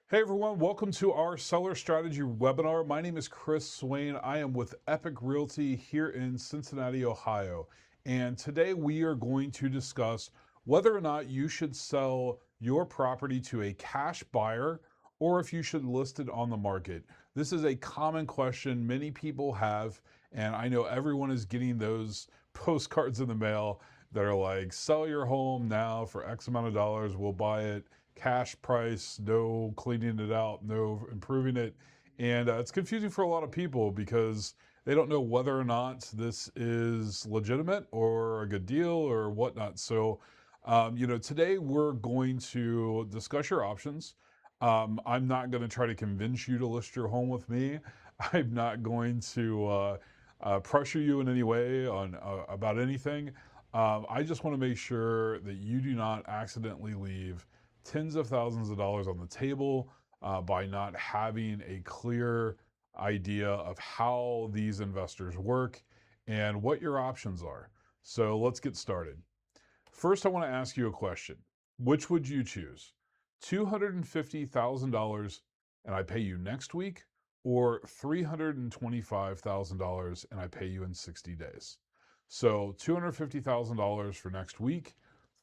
Hey everyone, welcome to our seller strategy webinar. My name is Chris Swain. I am with Epic Realty here in Cincinnati, Ohio. And today we are going to discuss whether or not you should sell your property to a cash buyer or if you should list it on the market. This is a common question many people have, and I know everyone is getting those postcards in the mail that are like, sell your home now for X amount of dollars, we'll buy it cash price, no cleaning it out, no improving it. And it's confusing for a lot of people because they don't know whether or not this is legitimate or a good deal or whatnot. So, today we're going to discuss your options. I'm not going to try to convince you to list your home with me. I'm not going to pressure you in any way on about anything. I just want to make sure that you do not accidentally leave tens of thousands of dollars on the table by not having a clear idea of how these investors work and what your options are. So let's get started. First, I want to ask you a question. Which would you choose? $250,000 and I pay you next week, or $325,000 and I pay you in 60 days? So $250,000 for next week,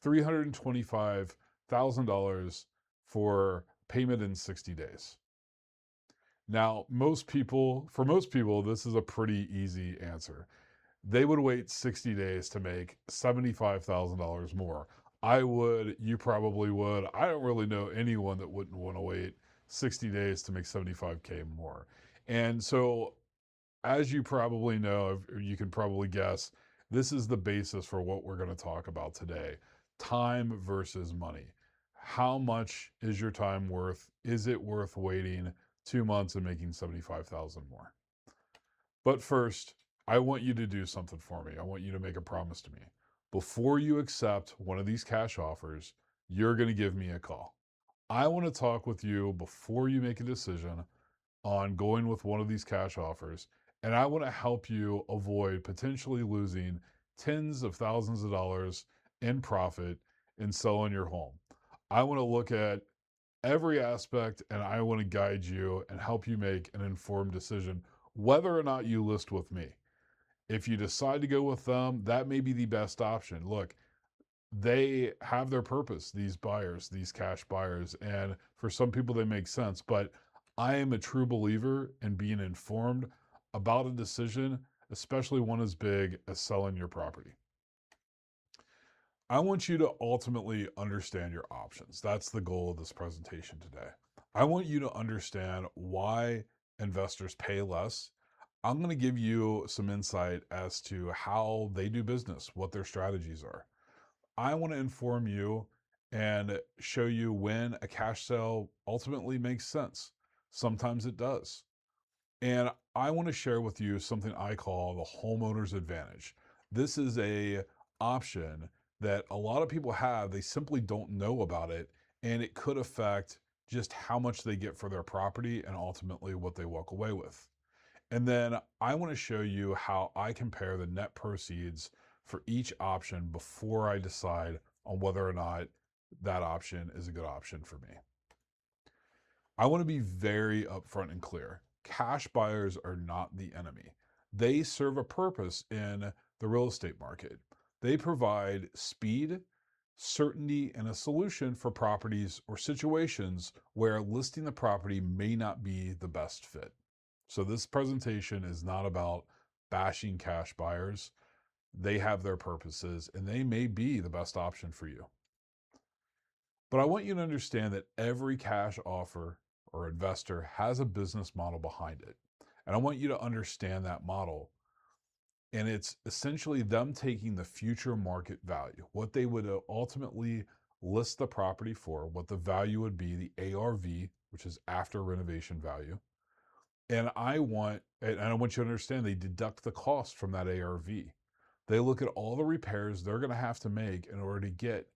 $325,000 for payment in 60 days. Now, for most people, this is a pretty easy answer. They would wait 60 days to make $75,000 more. I would, you probably would. I don't really know anyone that wouldn't want to wait 60 days to make 75K more. And so, as you probably know, you can probably guess, this is the basis for what we're going to talk about today. Time versus money. How much is your time worth? Is it worth waiting 2 months and making 75,000 more? But first, I want you to do something for me. I want you to make a promise to me. Before you accept one of these cash offers, you're going to give me a call. I want to talk with you before you make a decision on going with one of these cash offers, and I want to help you avoid potentially losing tens of thousands of dollars in profit in selling your home. I want to look at every aspect and I want to guide you and help you make an informed decision whether or not you list with me. If you decide to go with them, that may be the best option. Look, they have their purpose, these buyers, these cash buyers, and for some people they make sense, but I am a true believer in being informed about a decision, especially one as big as selling your property. I want you to ultimately understand your options. That's the goal of this presentation today. I want you to understand why investors pay less. I'm going to give you some insight as to how they do business, what their strategies are. I want to inform you and show you when a cash sale ultimately makes sense. Sometimes it does. And I want to share with you something I call the homeowner's advantage. This is a option that a lot of people have. They simply don't know about it, and it could affect just how much they get for their property and ultimately what they walk away with. And then I want to show you how I compare the net proceeds for each option before I decide on whether or not that option is a good option for me. I want to be very upfront and clear. Cash buyers are not the enemy. They serve a purpose in the real estate market. They provide speed, certainty, and a solution for properties or situations where listing the property may not be the best fit. So, this presentation is not about bashing cash buyers. They have their purposes and they may be the best option for you. But I want you to understand that every cash offer or investor has a business model behind it. And I want you to understand that model. And it's essentially them taking the future market value, what they would ultimately list the property for, what the value would be, the ARV, which is after renovation value. And I want you to understand they deduct the cost from that ARV. They look at all the repairs they're going to have to make in order to get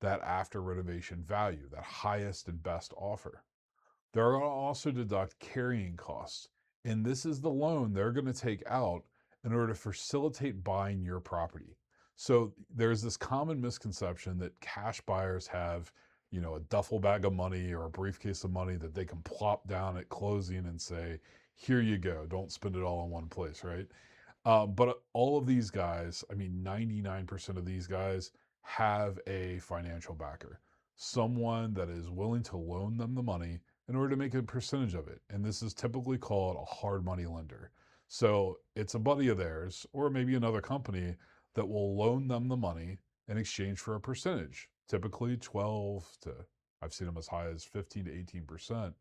that after renovation value, that highest and best offer. They're going to also deduct carrying costs. And this is the loan they're going to take out in order to facilitate buying your property. So there's this common misconception that cash buyers have a duffel bag of money or a briefcase of money that they can plop down at closing and say, here you go, don't spend it all in one place, right? But all of these guys, I mean, 99% of these guys have a financial backer, someone that is willing to loan them the money in order to make a percentage of it. And this is typically called a hard money lender. So it's a buddy of theirs, or maybe another company that will loan them the money in exchange for a percentage, typically 12 to, I've seen them as high as 15 to 18%,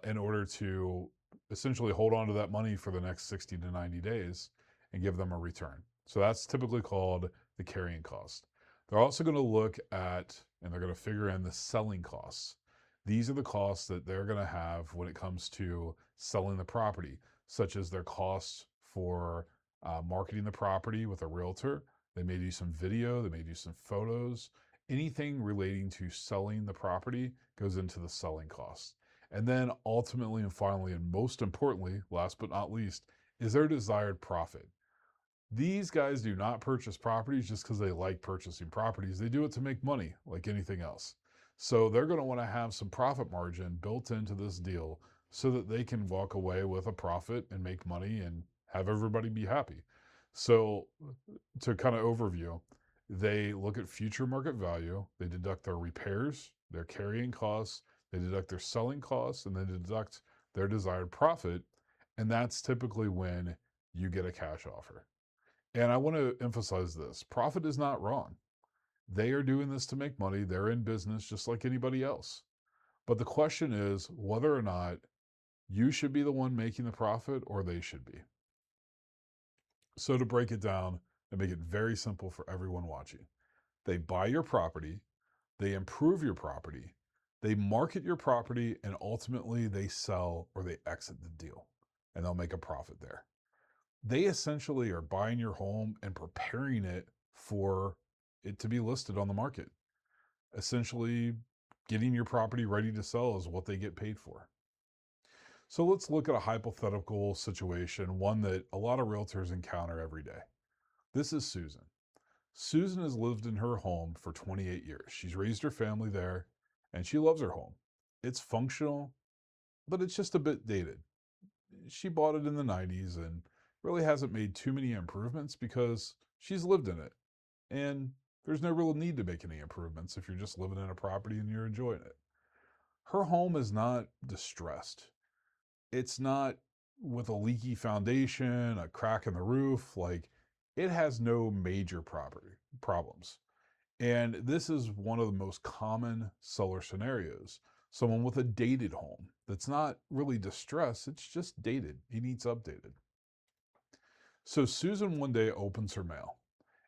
in order to essentially hold on to that money for the next 60 to 90 days and give them a return. So that's typically called the carrying cost. They're also going to look at, and they're going to figure in the selling costs. These are the costs that they're going to have when it comes to selling the property, such as their costs for marketing the property with a realtor. They may do some video, they may do some photos. Anything relating to selling the property goes into the selling costs. And then ultimately and finally, and most importantly, last but not least, is their desired profit. These guys do not purchase properties just because they like purchasing properties. They do it to make money like anything else. So they're going to want to have some profit margin built into this deal so that they can walk away with a profit and make money and have everybody be happy. So to kind of overview, they look at future market value, they deduct their repairs, their carrying costs, they deduct their selling costs, and they deduct their desired profit. And that's typically when you get a cash offer. And I want to emphasize this: profit is not wrong. They are doing this to make money. They're in business just like anybody else. But the question is whether or not you should be the one making the profit or they should be. So, to break it down and make it very simple for everyone watching, they buy your property, they improve your property, they market your property, and ultimately they sell or they exit the deal and they'll make a profit there. They essentially are buying your home and preparing it for it to be listed on the market. Essentially, getting your property ready to sell is what they get paid for. So let's look at a hypothetical situation, one that a lot of realtors encounter every day. This is Susan. Susan has lived in her home for 28 years. She's raised her family there and she loves her home. It's functional, but it's just a bit dated. She bought it in the 90s and really hasn't made too many improvements because she's lived in it. And there's no real need to make any improvements if you're just living in a property and you're enjoying it. Her home is not distressed. It's not with a leaky foundation, a crack in the roof. Like, it has no major property problems. And this is one of the most common seller scenarios. Someone with a dated home that's not really distressed, it's just dated. It needs updated. So Susan one day opens her mail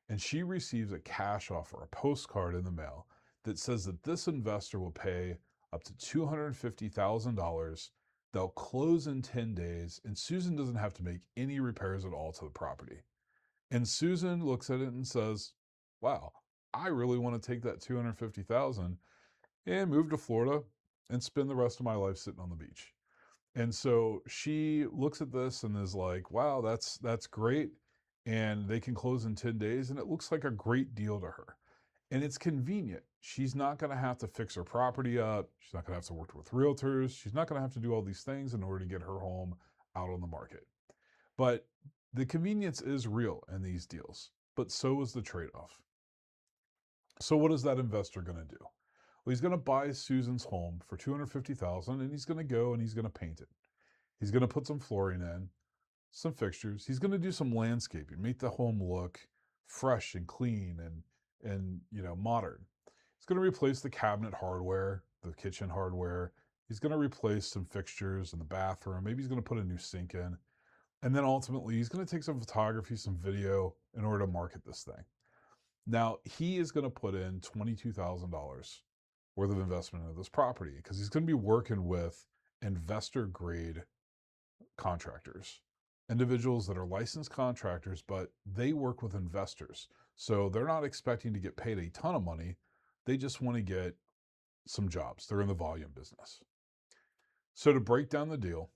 and she receives a cash offer, a postcard in the mail that says that this investor will pay up to $250,000. They'll close in 10 days, and Susan doesn't have to make any repairs at all to the property. And Susan looks at it and says, wow, I really want to take that $250,000 and move to Florida and spend the rest of my life sitting on the beach. And so she looks at this and is like, wow, that's great. And they can close in 10 days. And it looks like a great deal to her. And it's convenient. She's not going to have to fix her property up. She's not going to have to work with realtors. She's not going to have to do all these things in order to get her home out on the market. But the convenience is real in these deals, but so is the trade-off. So what is that investor going to do? Well, he's going to buy Susan's home for $250,000 and he's going to go and he's going to paint it. He's going to put some flooring in, some fixtures. He's going to do some landscaping, make the home look fresh and clean and modern. He's going to replace the cabinet hardware, the kitchen hardware. He's going to replace some fixtures in the bathroom. Maybe he's going to put a new sink in. And then ultimately, he's going to take some photography, some video in order to market this thing. Now, he is going to put in $22,000 worth of investment into this property because he's going to be working with investor grade contractors, individuals that are licensed contractors, but they work with investors. So they're not expecting to get paid a ton of money. They just want to get some jobs. They're in the volume business. So to break down the deal,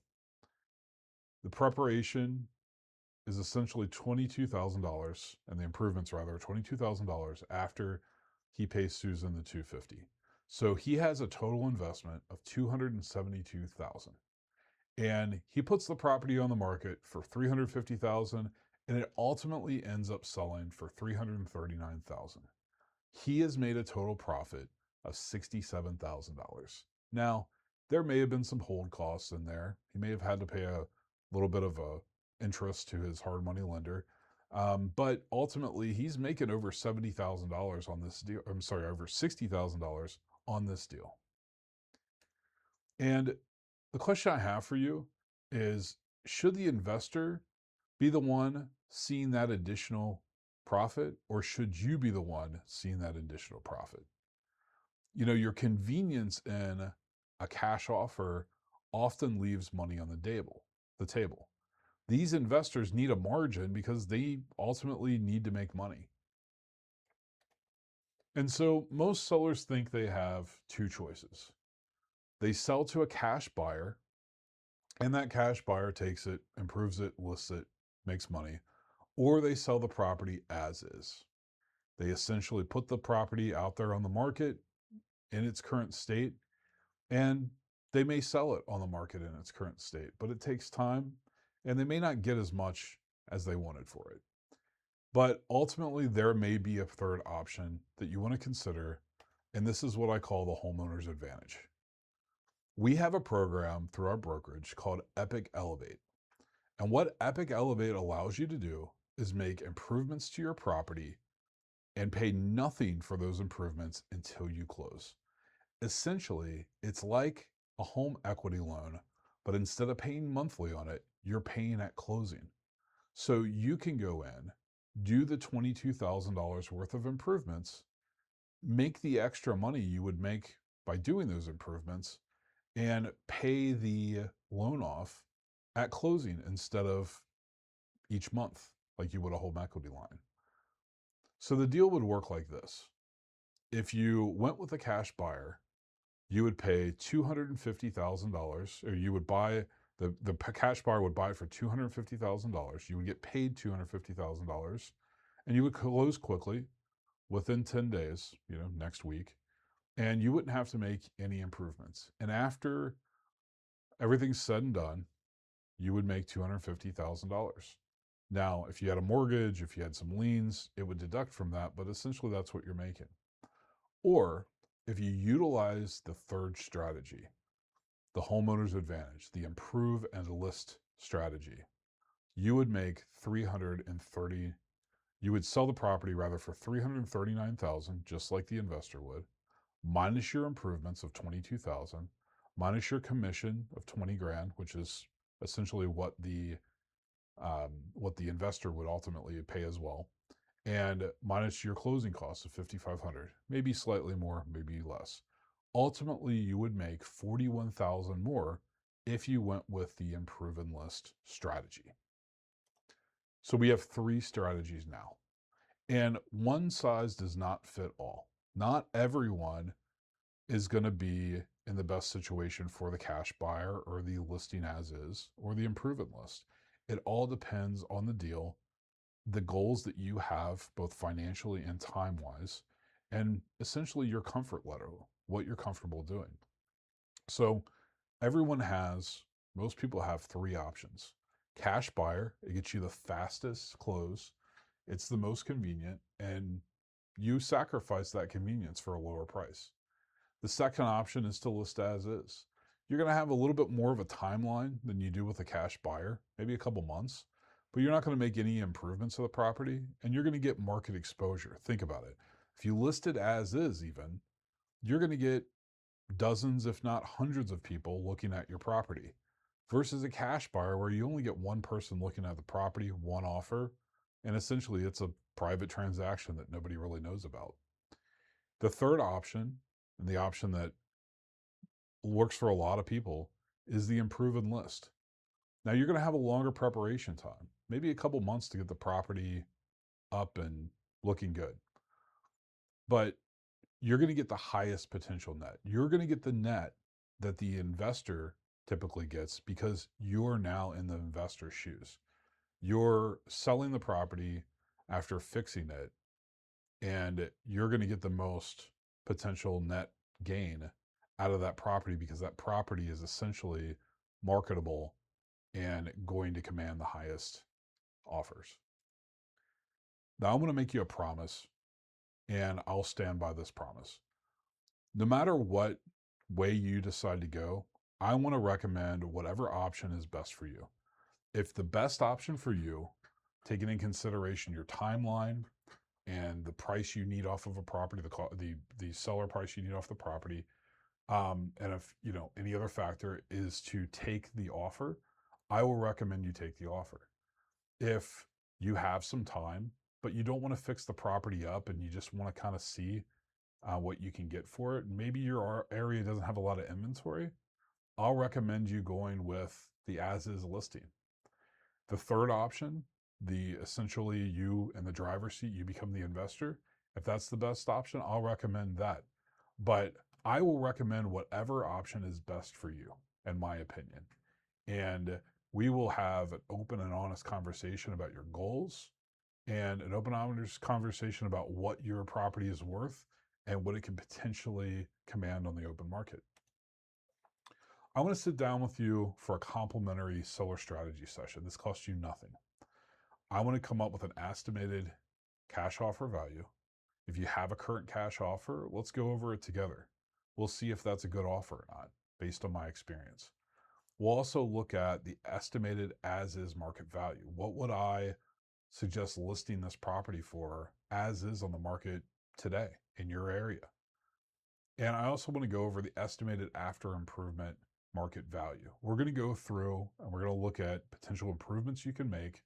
the preparation is essentially $22,000, and the improvements rather $22,000 after he pays Susan the $250,000. So he has a total investment of 272,000, and he puts the property on the market for 350,000, and it ultimately ends up selling for 339,000. He has made a total profit of $67,000. Now, there may have been some hold costs in there. He may have had to pay a little bit of a interest to his hard money lender. But ultimately, he's making over $70,000 on this deal. I'm sorry, over $60,000 on this deal. And the question I have for you is, should the investor be the one seeing that additional profit, or should you be the one seeing that additional profit? Your convenience in a cash offer often leaves money on the table. These investors need a margin because they ultimately need to make money. And so most sellers think they have two choices. They sell to a cash buyer, and that cash buyer takes it, improves it, lists it, makes money, or they sell the property as is. They essentially put the property out there on the market in its current state, and they may sell it on the market in its current state, but it takes time, and they may not get as much as they wanted for it. But ultimately, there may be a third option that you want to consider, and this is what I call the homeowner's advantage. We have a program through our brokerage called Epic Elevate. And what Epic Elevate allows you to do is make improvements to your property and pay nothing for those improvements until you close. Essentially, it's like a home equity loan, but instead of paying monthly on it, you're paying at closing. So you can go in, do the $22,000 worth of improvements, make the extra money you would make by doing those improvements, and pay the loan off at closing instead of each month, like you would a home equity line. So the deal would work like this. If you went with a cash buyer, you would pay $250,000, or you would buy the cash buyer would buy it for $250,000. You would get paid $250,000, and you would close quickly within 10 days, next week, and you wouldn't have to make any improvements. And after everything's said and done, you would make $250,000. Now, if you had a mortgage, if you had some liens, it would deduct from that, but essentially that's what you're making. Or if you utilize the third strategy, the homeowner's advantage, the improve and list strategy, you would make you would sell the property rather for $339,000, just like the investor would, minus your improvements of $22,000, minus your commission of 20 grand, which is essentially what the investor would ultimately pay as well, and minus your closing costs of $5,500, maybe slightly more, maybe less. Ultimately, you would make $41,000 more if you went with the improve and list strategy. So we have three strategies now, and one size does not fit all. Not everyone is going to be in the best situation for the cash buyer or the listing as is or the improve and list. It all depends on the deal, the goals that you have, both financially and time wise, and essentially your comfort level, what you're comfortable doing. So most people have three options. Cash buyer, it gets you the fastest close, it's the most convenient, and you sacrifice that convenience for a lower price. The second option is to list as is. You're going to have a little bit more of a timeline than you do with a cash buyer, maybe a couple months, but you're not going to make any improvements to the property, and you're going to get market exposure. Think about it. If you list it as is, even, you're going to get dozens, if not hundreds of people looking at your property versus a cash buyer where you only get one person looking at the property, one offer, and essentially it's a private transaction that nobody really knows about. The third option, and the option that works for a lot of people, is the improve and list. Now you're going to have a longer preparation time, maybe a couple months to get the property up and looking good. But you're going to get the highest potential net. You're going to get the net that the investor typically gets because you're now in the investor's shoes. You're selling the property after fixing it, and you're going to get the most potential net gain out of that property because that property is essentially marketable and going to command the highest offers. Now, I'm going to make you a promise, and I'll stand by this promise. No matter what way you decide to go, I want to recommend whatever option is best for you. If the best option for you, taking in consideration your timeline and the price you need off of a property, the seller price you need off the property, and if any other factor is to take the offer, I will recommend you take the offer. If you have some time, but you don't want to fix the property up and you just want to kind of see what you can get for it, maybe your area doesn't have a lot of inventory, I'll recommend you going with the as-is listing. The third option, the essentially you in the driver's seat, you become the investor. If that's the best option, I'll recommend that. But I will recommend whatever option is best for you, in my opinion. And we will have an open and honest conversation about your goals and an open and honest conversation about what your property is worth and what it can potentially command on the open market. I want to sit down with you for a complimentary seller strategy session. This costs you nothing. I want to come up with an estimated cash offer value. If you have a current cash offer, let's go over it together. We'll see if that's a good offer or not, based on my experience. We'll also look at the estimated as-is market value. What would I suggest listing this property for as is on the market today in your area? And I also want to go over the estimated after improvement market value. We're going to go through and we're going to look at potential improvements you can make,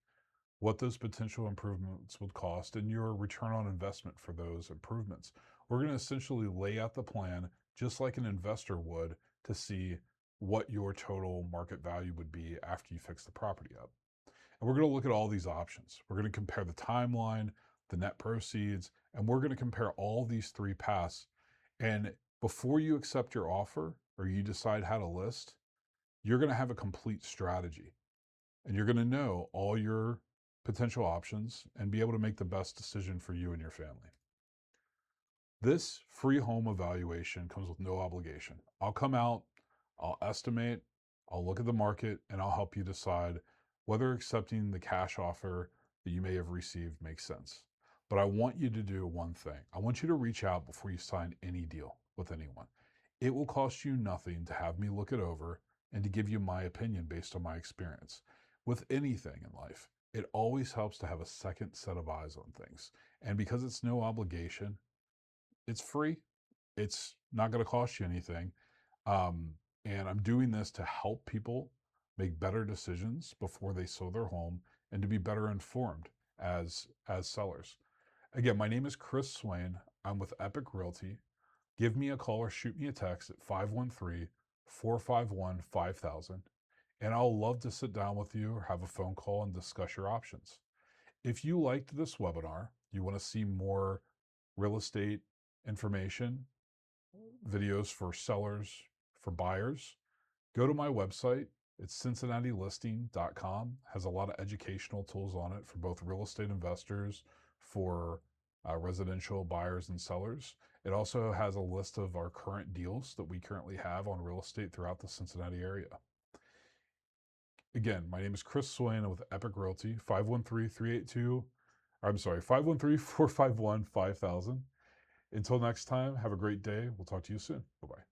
what those potential improvements would cost, and your return on investment for those improvements. We're going to essentially lay out the plan just like an investor would to see what your total market value would be after you fix the property up. And we're going to look at all these options. We're going to compare the timeline, the net proceeds, and we're going to compare all these three paths. And before you accept your offer or you decide how to list, you're going to have a complete strategy. And you're going to know all your potential options and be able to make the best decision for you and your family. This free home evaluation comes with no obligation. I'll come out, I'll estimate, I'll look at the market, and I'll help you decide whether accepting the cash offer that you may have received makes sense. But I want you to do one thing. I want you to reach out before you sign any deal with anyone. It will cost you nothing to have me look it over and to give you my opinion based on my experience. With anything in life, it always helps to have a second set of eyes on things. And because it's no obligation, it's free. It's not going to cost you anything. And I'm doing this to help people make better decisions before they sell their home and to be better informed as sellers. Again, my name is Chris Swain. I'm with Epic Realty. Give me a call or shoot me a text at 513-451-5000. And I'll love to sit down with you or have a phone call and discuss your options. If you liked this webinar, you want to see more real estate information, videos for sellers, for buyers, go to my website. It's cincinnatilisting.com. Has a lot of educational tools on it for both real estate investors, for residential buyers and sellers. It also has a list of our current deals that we currently have on real estate throughout the Cincinnati area. Again, my name is Chris Swain with Epic Realty, 513-451-5000. Until next time, have a great day. We'll talk to you soon. Bye-bye.